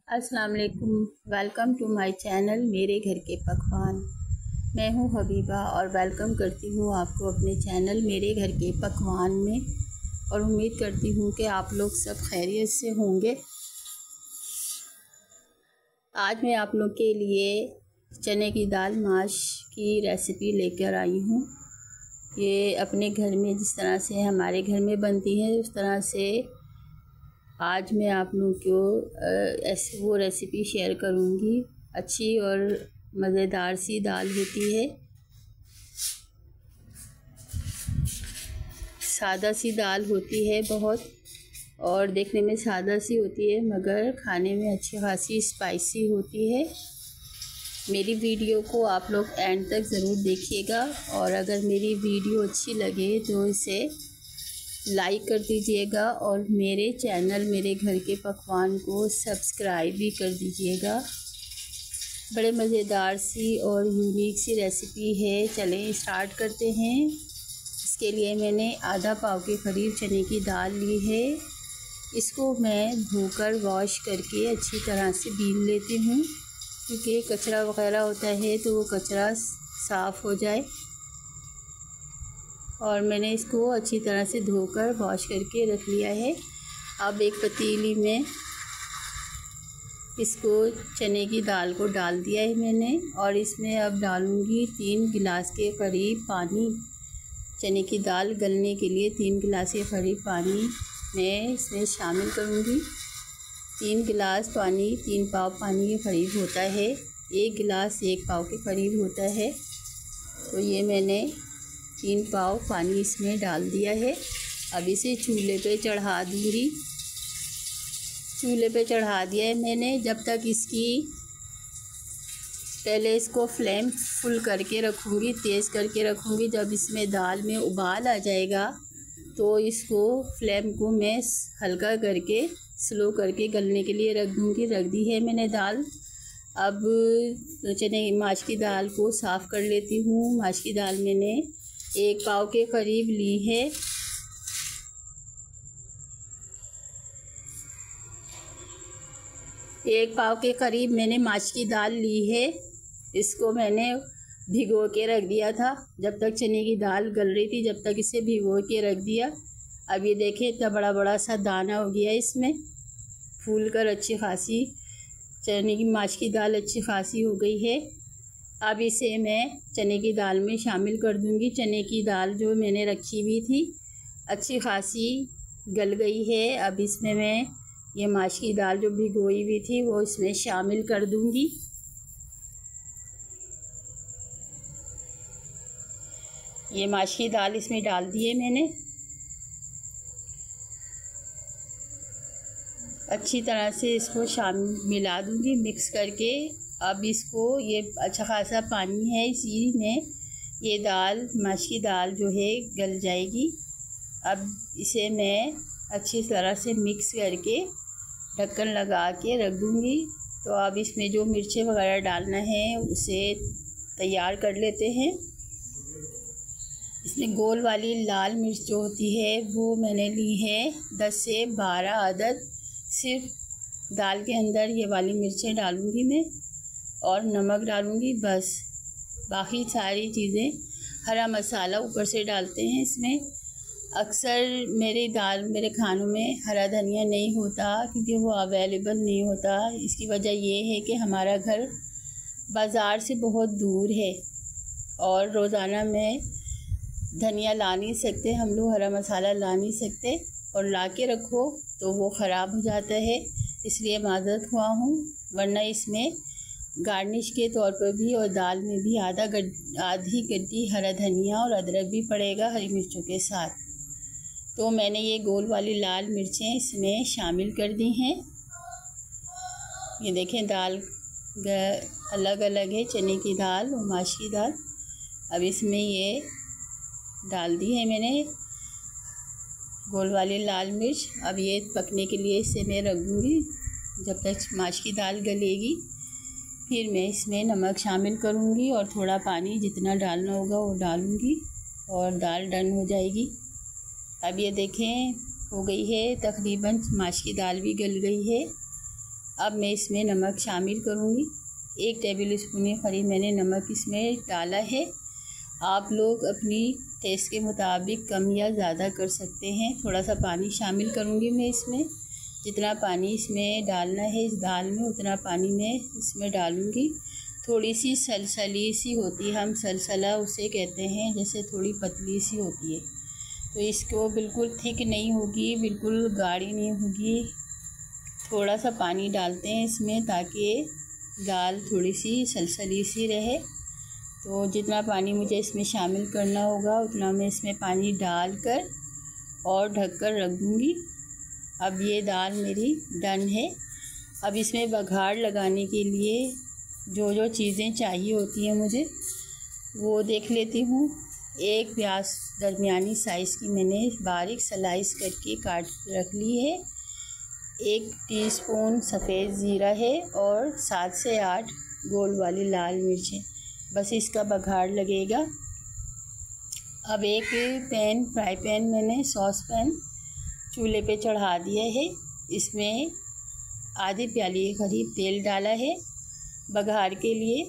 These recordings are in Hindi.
अस्सलाम वालेकुम। वेलकम टू माय चैनल मेरे घर के पकवान। मैं हूं हबीबा और वेलकम करती हूं आपको अपने चैनल मेरे घर के पकवान में और उम्मीद करती हूं कि आप लोग सब खैरियत से होंगे। आज मैं आप लोग के लिए चने की दाल माश की रेसिपी लेकर आई हूं। ये अपने घर में जिस तरह से हमारे घर में बनती है उस तरह से आज मैं आप लोगों को वो रेसिपी शेयर करूंगी। अच्छी और मज़ेदार सी दाल होती है, सादा सी दाल होती है बहुत, और देखने में सादा सी होती है मगर खाने में अच्छी खासी स्पाइसी होती है। मेरी वीडियो को आप लोग एंड तक ज़रूर देखिएगा और अगर मेरी वीडियो अच्छी लगे तो इसे लाइक कर दीजिएगा और मेरे चैनल मेरे घर के पकवान को सब्सक्राइब भी कर दीजिएगा। बड़े मज़ेदार सी और यूनिक सी रेसिपी है। चलें स्टार्ट करते हैं। इसके लिए मैंने आधा पाव के करीब चने की दाल ली है। इसको मैं धोकर वॉश करके अच्छी तरह से बीन लेती हूँ क्योंकि कचरा वगैरह होता है तो वो कचरा साफ़ हो जाए। और मैंने इसको अच्छी तरह से धोकर वॉश करके रख लिया है। अब एक पतीली में इसको चने की दाल को डाल दिया है मैंने और इसमें अब डालूँगी 3 गिलास के करीब पानी। चने की दाल गलने के लिए 3 गिलास के करीब पानी मैं इसमें शामिल करूँगी। 3 गिलास पानी 3 पाव पानी के करीब होता है। 1 गिलास 1 पाव के करीब होता है। तो ये मैंने 3 पाव पानी इसमें डाल दिया है। अब इसे चूल्हे पे चढ़ा दूँगी। चूल्हे पे चढ़ा दिया है मैंने। जब तक इसकी पहले इसको फ्लेम फुल करके रखूँगी, तेज़ करके रखूँगी। जब इसमें दाल में उबाल आ जाएगा तो इसको फ्लेम को मैं हल्का करके स्लो करके गलने के लिए रख दूँगी। रख दी है मैंने दाल। अब चने माश की दाल को साफ़ कर लेती हूँ। माश की दाल मैंने 1 पाव के करीब ली है। एक पाव के करीब मैंने माश की दाल ली है। इसको मैंने भिगो के रख दिया था। जब तक चने की दाल गल रही थी जब तक इसे भिगो के रख दिया। अब ये देखें इतना बड़ा बड़ा सा दाना हो गया इसमें, फूल कर अच्छी खासी चने की माश की दाल अच्छी खासी हो गई है। अब इसे मैं चने की दाल में शामिल कर दूंगी। चने की दाल जो मैंने रखी हुई थी अच्छी खासी गल गई है। अब इसमें मैं ये माश की दाल जो भिगोई हुई थी वो इसमें शामिल कर दूंगी। ये माश की दाल इसमें डाल दी है मैंने। अच्छी तरह से इसको मिला दूंगी मिक्स करके। अब इसको ये अच्छा खासा पानी है, इसी में ये दाल माश की दाल जो है गल जाएगी। अब इसे मैं अच्छी तरह से मिक्स करके ढक्कन लगा के रख दूँगी। तो अब इसमें जो मिर्चें वगैरह डालना है उसे तैयार कर लेते हैं। इसमें गोल वाली लाल मिर्च जो होती है वो मैंने ली है 10 से 12 अदद। सिर्फ दाल के अंदर ये वाली मिर्चें डालूँगी मैं और नमक डालूँगी बस। बाकी सारी चीज़ें, हरा मसाला ऊपर से डालते हैं इसमें। अक्सर मेरे खानों में हरा धनिया नहीं होता क्योंकि वो अवेलेबल नहीं होता। इसकी वजह ये है कि हमारा घर बाज़ार से बहुत दूर है और रोज़ाना में धनिया ला नहीं सकते हम लोग, हरा मसाला ला नहीं सकते, और ला के रखो तो वो ख़राब हो जाता है। इसलिए माज़रत हुआ हूँ, वरना इसमें गार्निश के तौर पर भी और दाल में भी आधी गड्डी हरा धनिया और अदरक भी पड़ेगा हरी मिर्चों के साथ। तो मैंने ये गोल वाली लाल मिर्चें इसमें शामिल कर दी हैं। ये देखें दाल अलग अलग है, चने की दाल और माश की दाल। अब इसमें ये डाल दी है मैंने गोल वाली लाल मिर्च। अब ये पकने के लिए इसे मैं रख दूँगी जब तक माश की दाल गलेगी। फिर मैं इसमें नमक शामिल करूँगी और थोड़ा पानी जितना डालना होगा वो डालूँगी और दाल डन हो जाएगी। अब ये देखें हो गई है तकरीबन, माश की दाल भी गल गई है। अब मैं इसमें नमक शामिल करूँगी। 1 टेबल स्पून करीब मैंने नमक इसमें डाला है। आप लोग अपनी टेस्ट के मुताबिक कम या ज़्यादा कर सकते हैं। थोड़ा सा पानी शामिल करूँगी मैं इसमें। जितना पानी इसमें डालना है इस दाल में उतना पानी मैं इसमें डालूँगी। थोड़ी सी सलसली सी होती है, हम सलसला उसे कहते हैं, जैसे थोड़ी पतली सी होती है। तो इसको बिल्कुल थिक नहीं होगी, बिल्कुल गाढ़ी नहीं होगी। थोड़ा सा पानी डालते हैं इसमें ताकि दाल थोड़ी सी सलसली सी रहे। तो जितना पानी मुझे इसमें शामिल करना होगा उतना मैं इसमें पानी डालकर और ढककर रख दूँगी। अब ये दाल मेरी डन है। अब इसमें बघार लगाने के लिए जो जो चीज़ें चाहिए होती हैं मुझे वो देख लेती हूँ। 1 प्याज दरमियानी साइज़ की मैंने बारीक स्लाइस करके काट रख ली है। 1 टीस्पून सफ़ेद ज़ीरा है और 7 से 8 गोल वाली लाल मिर्चें, बस इसका बघार लगेगा। अब एक फ्राई पैन मैंने सॉस पैन चूल्हे पे चढ़ा दिया है। इसमें आधी प्याली के करीब तेल डाला है बघार के लिए।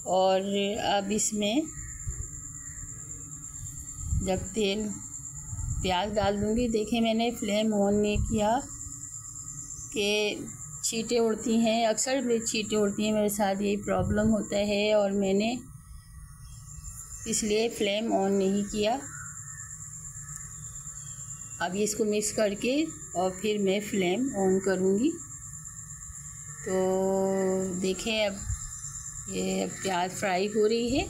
और अब इसमें जब प्याज डाल दूँगी, देखें मैंने फ्लेम ऑन नहीं किया कि छींटें उड़ती हैं, अक्सर छींटें उड़ती हैं, मेरे साथ यही प्रॉब्लम होता है और मैंने इसलिए फ्लेम ऑन नहीं किया। अब इसको मिक्स करके और फिर मैं फ्लेम ऑन करूँगी। तो देखें अब ये प्याज फ्राई हो रही है।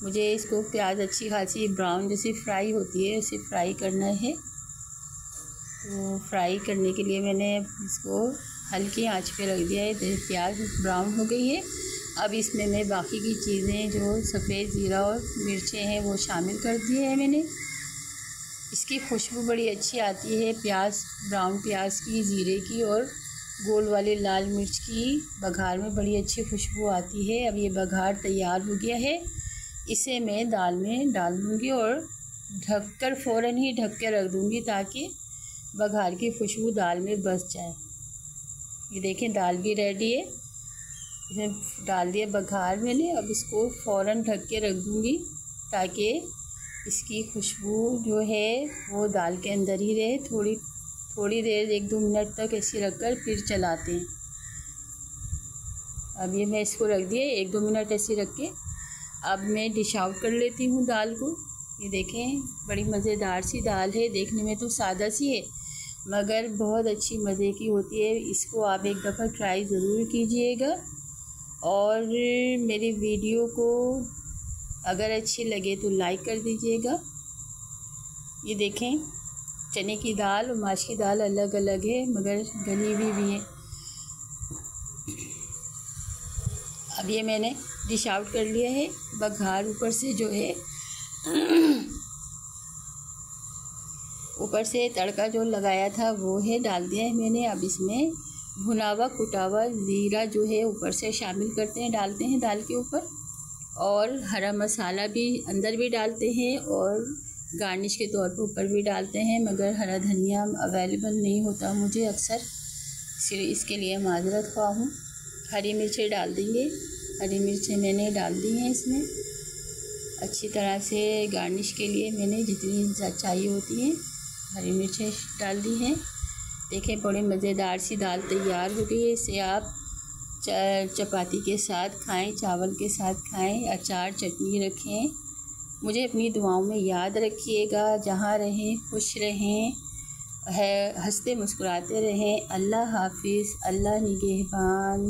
मुझे इसको प्याज अच्छी खासी ब्राउन जैसी फ्राई होती है उसे फ्राई करना है। तो फ्राई करने के लिए मैंने इसको हल्की आंच पे रख दिया है। प्याज ब्राउन हो गई है। अब इसमें मैं बाकी की चीज़ें जो सफ़ेद ज़ीरा और मिर्चें हैं वो शामिल कर दिए हैं मैंने। इसकी खुशबू बड़ी अच्छी आती है, ब्राउन प्याज की, ज़ीरे की और गोल वाली लाल मिर्च की बघार में बड़ी अच्छी खुशबू आती है। अब ये बघार तैयार हो गया है। इसे मैं दाल में डाल दूँगी और ढककर फ़ौरन ही ढक के रख दूँगी ताकि बघार की खुशबू दाल में बस जाए। ये देखें दाल भी रेडी है। इसमें डाल दिया बघार मैंने। अब इसको फ़ौरन ढक के रख दूँगी ताकि इसकी खुशबू जो है वो दाल के अंदर ही रहे। थोड़ी देर 1-2 मिनट तक ऐसे रखकर फिर चलाते हैं। अब ये मैं इसको रख दिया 1-2 मिनट ऐसे रख के। अब मैं डिश आउट कर लेती हूँ दाल को। ये देखें बड़ी मज़ेदार सी दाल है। देखने में तो सादा सी है मगर बहुत अच्छी मज़े की होती है। इसको आप एक दफ़ा ट्राई ज़रूर कीजिएगा। और मेरी वीडियो को अगर अच्छी लगे तो लाइक कर दीजिएगा। ये देखें चने की दाल और माश की दाल अलग अलग है मगर गली हुई भी है। अब ये मैंने डिश आउट कर लिया है। बघार ऊपर से जो है ऊपर से तड़का जो लगाया था वो है डाल दिया है मैंने। अब इसमें भुना हुआ कुटा हुआ ज़ीरा जो है ऊपर से शामिल करते हैं, डालते हैं दाल के ऊपर। और हरा मसाला भी अंदर भी डालते हैं और गार्निश के तौर पर ऊपर भी डालते हैं मगर हरा धनिया अवेलेबल नहीं होता मुझे अक्सर, इसलिए इसके लिए माजरत ख्वाह हूँ। हरी मिर्चें डाल देंगे। हरी मिर्चें मैंने डाल दी हैं इसमें अच्छी तरह से गार्निश के लिए। मैंने जितनी चाहिए होती हैं हरी मिर्चें डाल दी हैं। देखें बड़ी मज़ेदार सी दाल तैयार हो गई है। इसे आप चपाती के साथ खाएं, चावल के साथ खाएं, अचार चटनी रखें। मुझे अपनी दुआओं में याद रखिएगा। जहाँ रहें खुश रहें, हंसते मुस्कुराते रहें। अल्लाह हाफिज़, अल्लाह निगहबान।